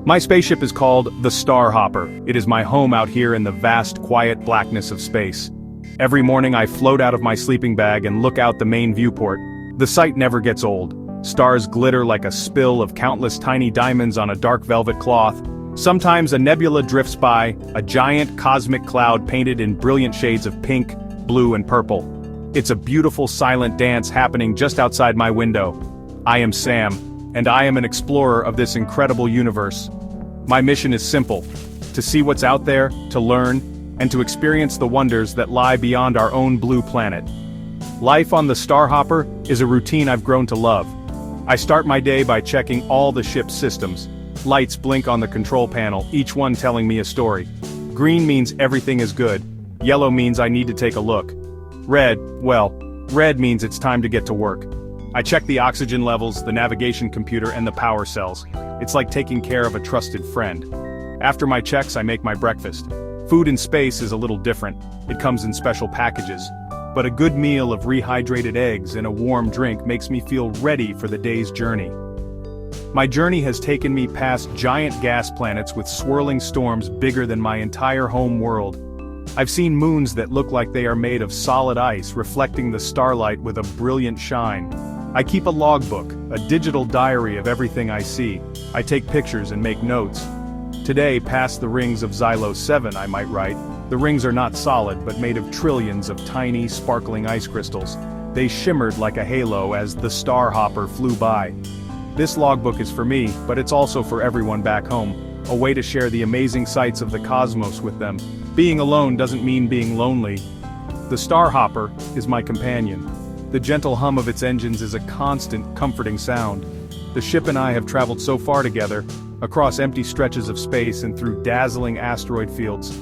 My spaceship is called the Star Hopper. It is my home out here in the vast, quiet blackness of space. Every morning I float out of my sleeping bag and look out the main viewport. The sight never gets old. Stars glitter like a spill of countless tiny diamonds on a dark velvet cloth. Sometimes a nebula drifts by, a giant cosmic cloud painted in brilliant shades of pink, blue and purple. It's a beautiful silent dance happening just outside my window. I am Sam, and I am an explorer of this incredible universe. My mission is simple: to see what's out there, to learn, and to experience the wonders that lie beyond our own blue planet. Life on the Star Hopper is a routine I've grown to love. I start my day by checking all the ship's systems. Lights blink on the control panel, each one telling me a story. Green means everything is good. Yellow means I need to take a look. Red means it's time to get to work. I check the oxygen levels, the navigation computer, and the power cells. It's like taking care of a trusted friend. After my checks, I make my breakfast. Food in space is a little different. It comes in special packages. But a good meal of rehydrated eggs and a warm drink makes me feel ready for the day's journey. My journey has taken me past giant gas planets with swirling storms bigger than my entire home world. I've seen moons that look like they are made of solid ice, reflecting the starlight with a brilliant shine. I keep a logbook, a digital diary of everything I see. I take pictures and make notes. Today, past the rings of Xylo 7, I might write. The rings are not solid, but made of trillions of tiny, sparkling ice crystals. They shimmered like a halo as the Star Hopper flew by. This logbook is for me, but it's also for everyone back home, a way to share the amazing sights of the cosmos with them. Being alone doesn't mean being lonely. The Star Hopper is my companion. The gentle hum of its engines is a constant, comforting sound. The ship and I have traveled so far together, across empty stretches of space and through dazzling asteroid fields.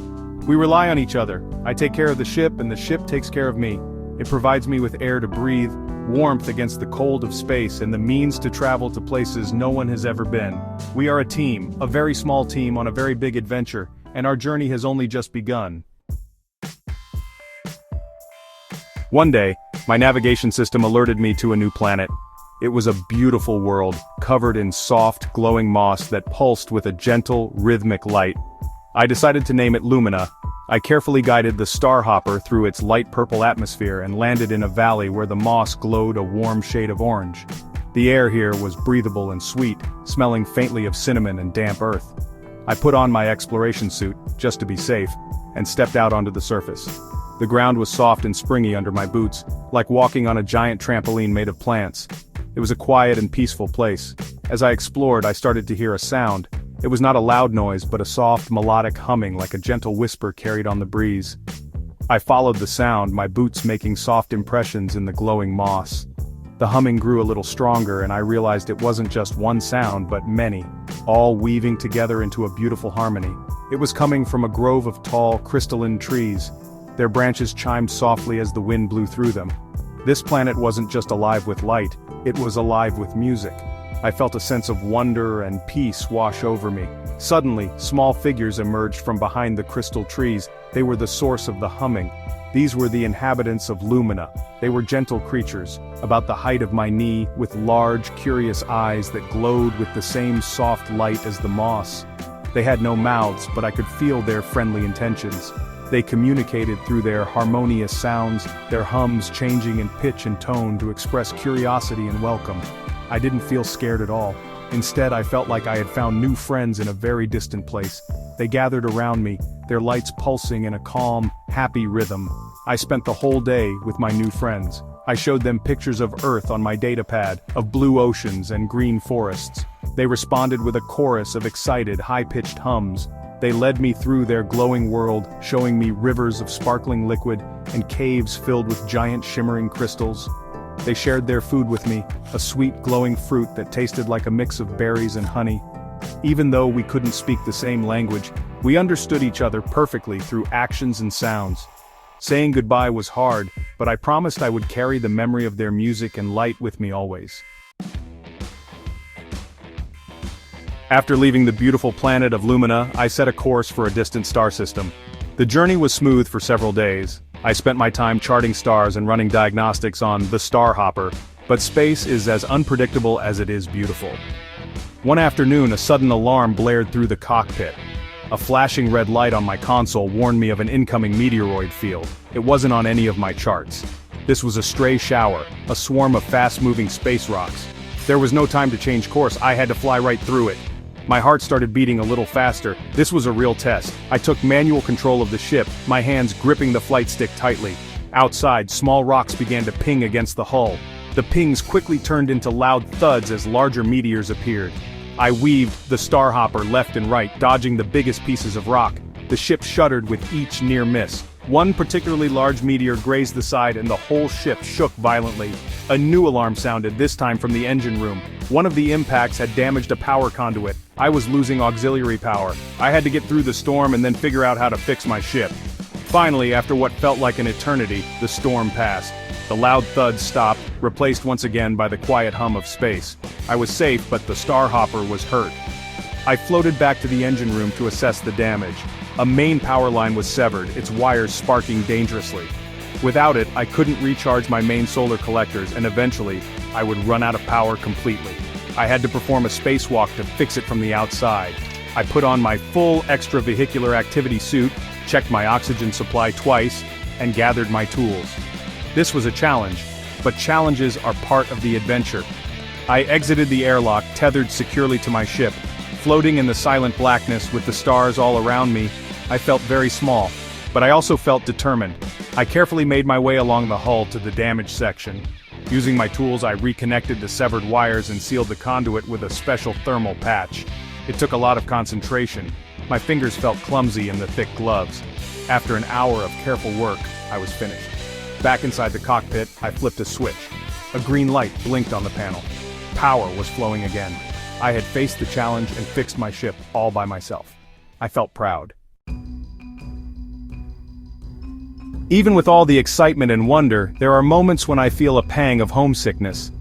We rely on each other. I take care of the ship and the ship takes care of me. It provides me with air to breathe, warmth against the cold of space, and the means to travel to places no one has ever been. We are a team, a very small team on a very big adventure, and our journey has only just begun. One day, my navigation system alerted me to a new planet. It was a beautiful world, covered in soft, glowing moss that pulsed with a gentle, rhythmic light. I decided to name it Lumina. I carefully guided the Star Hopper through its light purple atmosphere and landed in a valley where the moss glowed a warm shade of orange. The air here was breathable and sweet, smelling faintly of cinnamon and damp earth. I put on my exploration suit, just to be safe, and stepped out onto the surface. The ground was soft and springy under my boots, like walking on a giant trampoline made of plants. It was a quiet and peaceful place. As I explored, I started to hear a sound. It was not a loud noise, but a soft, melodic humming like a gentle whisper carried on the breeze. I followed the sound, my boots making soft impressions in the glowing moss. The humming grew a little stronger, and I realized it wasn't just one sound, but many, all weaving together into a beautiful harmony. It was coming from a grove of tall, crystalline trees. Their branches chimed softly as the wind blew through them. This planet wasn't just alive with light, it was alive with music. I felt a sense of wonder and peace wash over me. Suddenly, small figures emerged from behind the crystal trees. They were the source of the humming. These were the inhabitants of Lumina. They were gentle creatures, about the height of my knee, with large, curious eyes that glowed with the same soft light as the moss. They had no mouths, but I could feel their friendly intentions. They communicated through their harmonious sounds, their hums changing in pitch and tone to express curiosity and welcome. I didn't feel scared at all. Instead, I felt like I had found new friends in a very distant place. They gathered around me, their lights pulsing in a calm, happy rhythm. I spent the whole day with my new friends. I showed them pictures of Earth on my datapad, of blue oceans and green forests. They responded with a chorus of excited, high-pitched hums. They led me through their glowing world, showing me rivers of sparkling liquid and caves filled with giant shimmering crystals. They shared their food with me, a sweet glowing fruit that tasted like a mix of berries and honey. Even though we couldn't speak the same language, we understood each other perfectly through actions and sounds. Saying goodbye was hard, but I promised I would carry the memory of their music and light with me always. After leaving the beautiful planet of Lumina, I set a course for a distant star system. The journey was smooth for several days. I spent my time charting stars and running diagnostics on the Star Hopper, but space is as unpredictable as it is beautiful. One afternoon, a sudden alarm blared through the cockpit. A flashing red light on my console warned me of an incoming meteoroid field. It wasn't on any of my charts. This was a stray shower, a swarm of fast-moving space rocks. There was no time to change course, I had to fly right through it. My heart started beating a little faster. This was a real test. I took manual control of the ship, my hands gripping the flight stick tightly. Outside, small rocks began to ping against the hull. The pings quickly turned into loud thuds as larger meteors appeared. I weaved the Starhopper left and right, dodging the biggest pieces of rock. The ship shuddered with each near miss. One particularly large meteor grazed the side and the whole ship shook violently. A new alarm sounded, this time from the engine room. One of the impacts had damaged a power conduit. I was losing auxiliary power. I had to get through the storm and then figure out how to fix my ship. Finally, after what felt like an eternity, the storm passed. The loud thuds stopped, replaced once again by the quiet hum of space. I was safe, but the Starhopper was hurt. I floated back to the engine room to assess the damage. A main power line was severed, its wires sparking dangerously. Without it, I couldn't recharge my main solar collectors, and eventually, I would run out of power completely. I had to perform a spacewalk to fix it from the outside. I put on my full extravehicular activity suit, checked my oxygen supply twice, and gathered my tools. This was a challenge, but challenges are part of the adventure. I exited the airlock, tethered securely to my ship. Floating in the silent blackness with the stars all around me, I felt very small, but I also felt determined. I carefully made my way along the hull to the damaged section. Using my tools, I reconnected the severed wires and sealed the conduit with a special thermal patch. It took a lot of concentration. My fingers felt clumsy in the thick gloves. After an hour of careful work, I was finished. Back inside the cockpit, I flipped a switch. A green light blinked on the panel. Power was flowing again. I had faced the challenge and fixed my ship all by myself. I felt proud. Even with all the excitement and wonder, there are moments when I feel a pang of homesickness.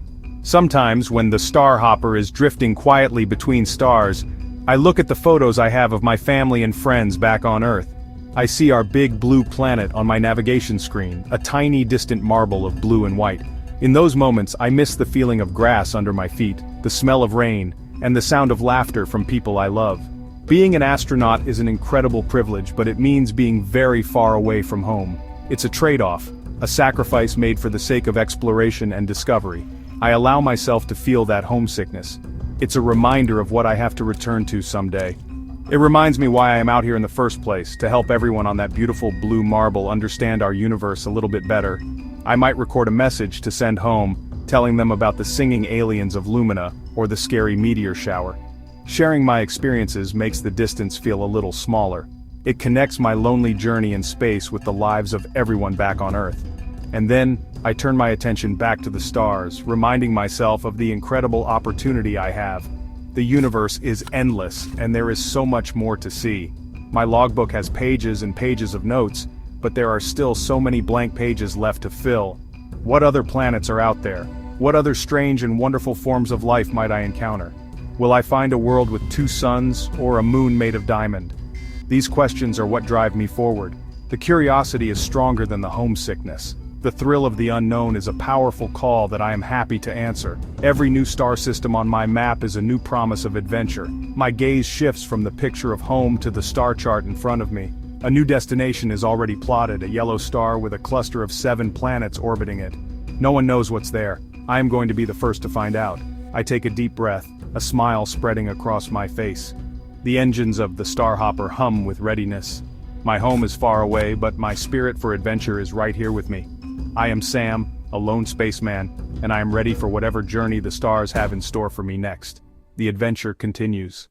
Sometimes, when the Starhopper is drifting quietly between stars, I look at the photos I have of my family and friends back on Earth. I see our big blue planet on my navigation screen, a tiny distant marble of blue and white. In those moments, I miss the feeling of grass under my feet, the smell of rain, and the sound of laughter from people I love. Being an astronaut is an incredible privilege, but it means being very far away from home. It's a trade-off, a sacrifice made for the sake of exploration and discovery. I allow myself to feel that homesickness. It's a reminder of what I have to return to someday. It reminds me why I am out here in the first place, to help everyone on that beautiful blue marble understand our universe a little bit better. I might record a message to send home, telling them about the singing aliens of Lumina, or the scary meteor shower. Sharing my experiences makes the distance feel a little smaller. It connects my lonely journey in space with the lives of everyone back on Earth. And then, I turn my attention back to the stars, reminding myself of the incredible opportunity I have. The universe is endless, and there is so much more to see. My logbook has pages and pages of notes, but there are still so many blank pages left to fill. What other planets are out there? What other strange and wonderful forms of life might I encounter? Will I find a world with 2 suns, or a moon made of diamond? These questions are what drive me forward. The curiosity is stronger than the homesickness. The thrill of the unknown is a powerful call that I am happy to answer. Every new star system on my map is a new promise of adventure. My gaze shifts from the picture of home to the star chart in front of me. A new destination is already plotted, a yellow star with a cluster of 7 planets orbiting it. No one knows what's there. I am going to be the first to find out. I take a deep breath, a smile spreading across my face. The engines of the Starhopper hum with readiness. My home is far away, but my spirit for adventure is right here with me. I am Sam, a lone spaceman, and I am ready for whatever journey the stars have in store for me next. The adventure continues.